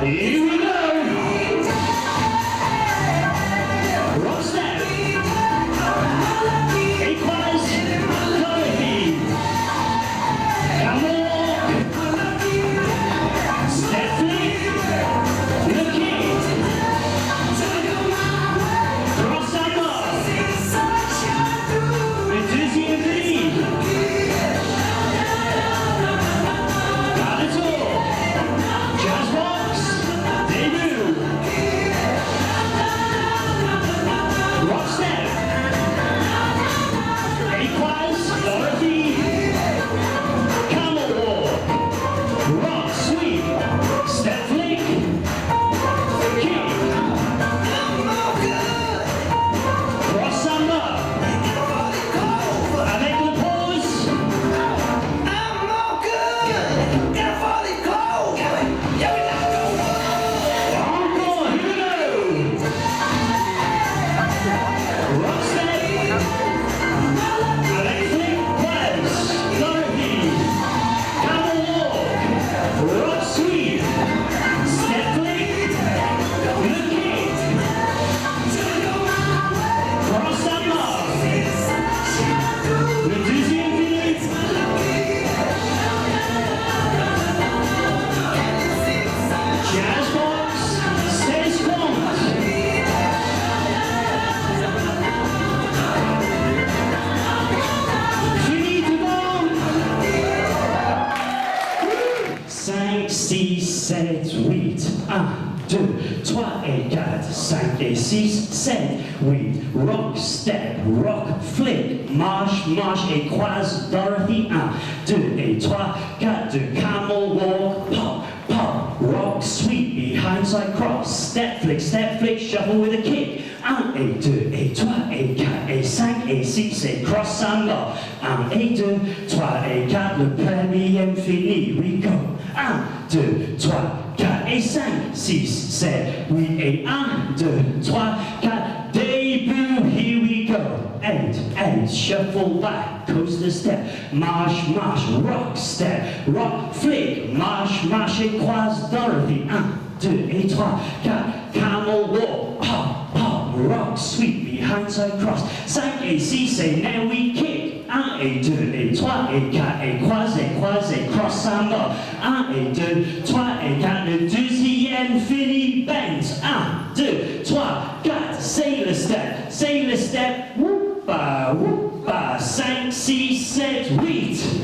Here we go. Rock step. Equals choreography. Come on. Step flick. Looking. Cross over. Enthusiasm. Got it all. Jazz box. Debut. Rock step. Equals choreography. Camel walk. Rock sweep. Step flick. Kick. Cross samba. Avec le pause. Encore, here we go. Rock step. Avec flick press. Choreography. Camel walk. Rock sweep. Step flick. Le kick. Cross samba. Le deuxième minute. Jazz box. 16 points. Fini tout le monde. 5, 6, 7, 8. 1, 2, 3 et 4. 5 et 6, 7, 8. Rock, step, rock, flick. Marche, marche et croise. Dorothy. 1, 2 et 3, 4. Camel walk. Pop, pop. Rock, sweep. Behind side cross. Step, flick, shuffle with a kick. 1 et 2 et 3 et 4 et 5 et 6 et cross samba. 1 et 2, 3 et 4, le premier fini. We go. 1, 2, 3, 4 et 5, 6, 7, 8 et 1, 2, 3, 4. Debut, here we go. 8, 8, shuffle back, coaster step. Marche, marche, rock step. Rock, flick, marche, marche et croise. Dorothy. 1, 2 et 3, 4. Camel walk. Pop, pop. Rock, sweep, behind side cross. 5 et 6 et now we kick. 1 et 2 et 3 et 4 et croise et cross samba. 1 et 2, 3 et 4, le deuxième fini, bend. 1, 2, 3, 4, sailor step, whoopa, whoopa. 5, 6, 7, 8.